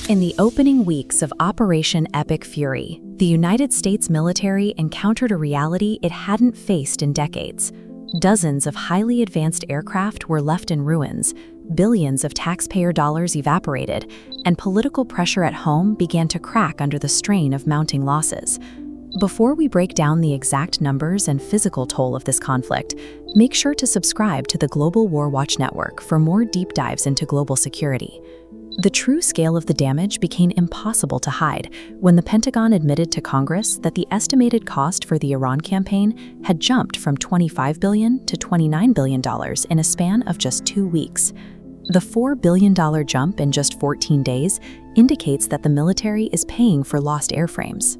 In the opening weeks of Operation Epic Fury, the United States military encountered a reality it hadn't faced in decades. Dozens of highly advanced aircraft were left in ruins, billions of taxpayer dollars evaporated, and political pressure at home began to crack under the strain of mounting losses. Before we break down the exact numbers and physical toll of this conflict, make sure to subscribe to the Global Warwatch Network for more deep dives into global security. The true scale of the damage became impossible to hide when the Pentagon admitted to Congress that the estimated cost for the Iran campaign had jumped from $25 billion to $29 billion in a span of just 2 weeks. The $4 billion jump in just 14 days indicates that the military is paying for lost airframes.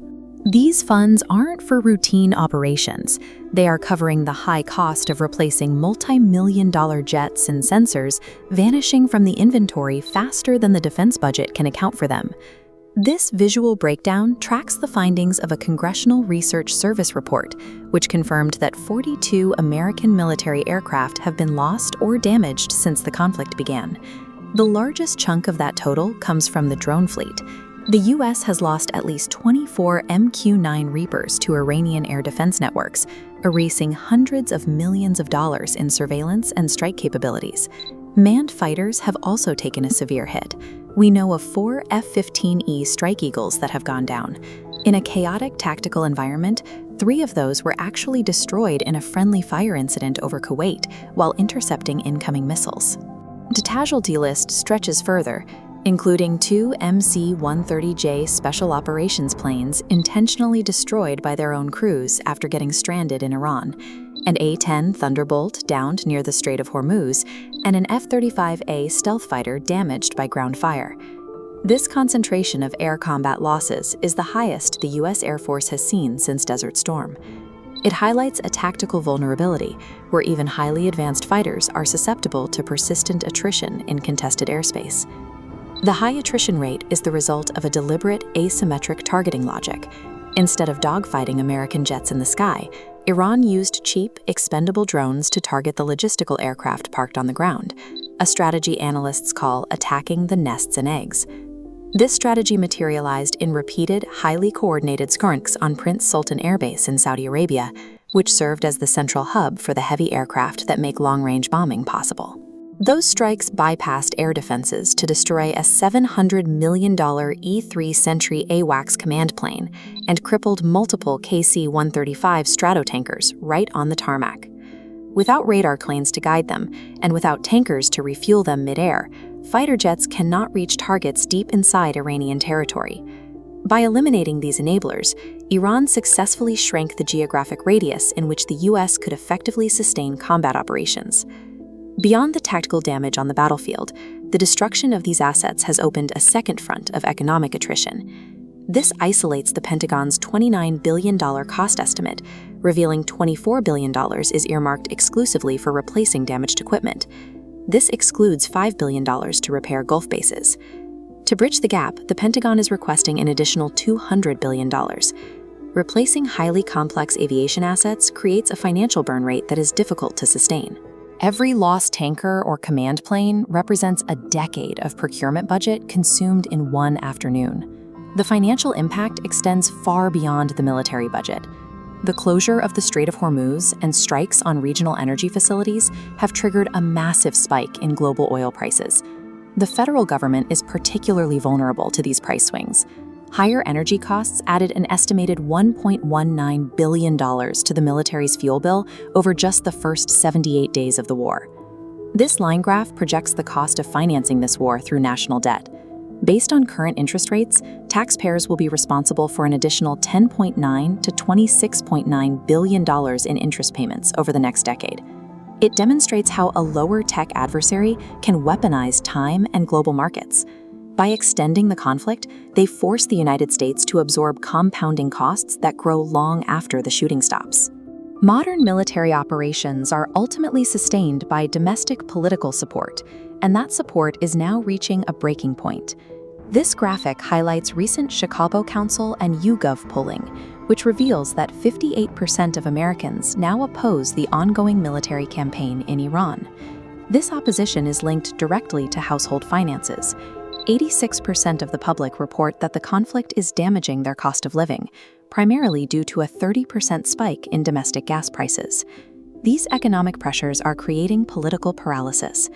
These funds aren't for routine operations. They are covering the high cost of replacing multi-million-dollar jets and sensors vanishing from the inventory faster than the defense budget can account for them. This visual breakdown tracks the findings of a Congressional Research Service report, which confirmed that 42 American military aircraft have been lost or damaged since the conflict began. The largest chunk of that total comes from the drone fleet. The U.S. has lost at least 24 MQ-9 Reapers to Iranian air defense networks, erasing hundreds of millions of dollars in surveillance and strike capabilities. Manned fighters have also taken a severe hit. We know of 4 F-15E Strike Eagles that have gone down. In a chaotic tactical environment, 3 of those were actually destroyed in a friendly fire incident over Kuwait while intercepting incoming missiles. The casualty list stretches further, including 2 MC-130J Special Operations planes intentionally destroyed by their own crews after getting stranded in Iran, an A-10 Thunderbolt downed near the Strait of Hormuz, and an F-35A stealth fighter damaged by ground fire. This concentration of air combat losses is the highest the U.S. Air Force has seen since Desert Storm. It highlights a tactical vulnerability where even highly advanced fighters are susceptible to persistent attrition in contested airspace. The high attrition rate is the result of a deliberate asymmetric targeting logic. Instead of dogfighting American jets in the sky, Iran used cheap, expendable drones to target the logistical aircraft parked on the ground, a strategy analysts call attacking the nests and eggs. This strategy materialized in repeated, highly coordinated skirmishes on Prince Sultan Air Base in Saudi Arabia, which served as the central hub for the heavy aircraft that make long-range bombing possible. Those strikes bypassed air defenses to destroy a $700 million E-3 Sentry AWACS command plane and crippled multiple KC-135 Stratotankers right on the tarmac. Without radar planes to guide them, and without tankers to refuel them mid-air, fighter jets cannot reach targets deep inside Iranian territory. By eliminating these enablers, Iran successfully shrank the geographic radius in which the U.S. could effectively sustain combat operations. Beyond the tactical damage on the battlefield, the destruction of these assets has opened a second front of economic attrition. This isolates the Pentagon's $29 billion cost estimate, revealing $24 billion is earmarked exclusively for replacing damaged equipment. This excludes $5 billion to repair Gulf bases. To bridge the gap, the Pentagon is requesting an additional $200 billion. Replacing highly complex aviation assets creates a financial burn rate that is difficult to sustain. Every lost tanker or command plane represents a decade of procurement budget consumed in one afternoon. The financial impact extends far beyond the military budget. The closure of the Strait of Hormuz and strikes on regional energy facilities have triggered a massive spike in global oil prices. The federal government is particularly vulnerable to these price swings. Higher energy costs added an estimated $1.19 billion to the military's fuel bill over just the first 78 days of the war. This line graph projects the cost of financing this war through national debt. Based on current interest rates, taxpayers will be responsible for an additional $10.9 to $26.9 billion in interest payments over the next decade. It demonstrates how a lower-tech adversary can weaponize time and global markets. By extending the conflict, they force the United States to absorb compounding costs that grow long after the shooting stops. Modern military operations are ultimately sustained by domestic political support, and that support is now reaching a breaking point. This graphic highlights recent Chicago Council and YouGov polling, which reveals that 58% of Americans now oppose the ongoing military campaign in Iran. This opposition is linked directly to household finances. 86% of the public report that the conflict is damaging their cost of living, primarily due to a 30% spike in domestic gas prices. These economic pressures are creating political paralysis.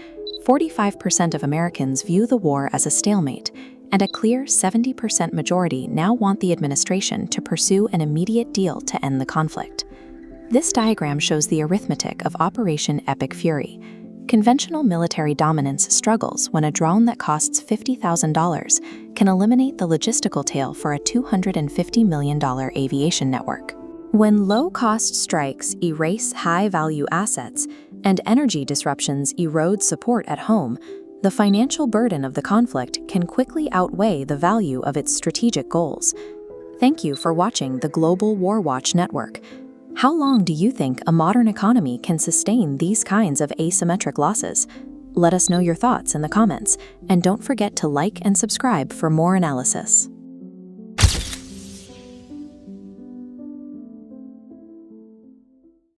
45% of Americans view the war as a stalemate, and a clear 70% majority now want the administration to pursue an immediate deal to end the conflict. This diagram shows the arithmetic of Operation Epic Fury. Conventional military dominance struggles when a drone that costs $50,000 can eliminate the logistical tail for a $250 million aviation network. When low-cost strikes erase high-value assets and energy disruptions erode support at home, the financial burden of the conflict can quickly outweigh the value of its strategic goals. Thank you for watching the Global Warwatch Network. How long do you think a modern economy can sustain these kinds of asymmetric losses? Let us know your thoughts in the comments, and don't forget to like and subscribe for more analysis.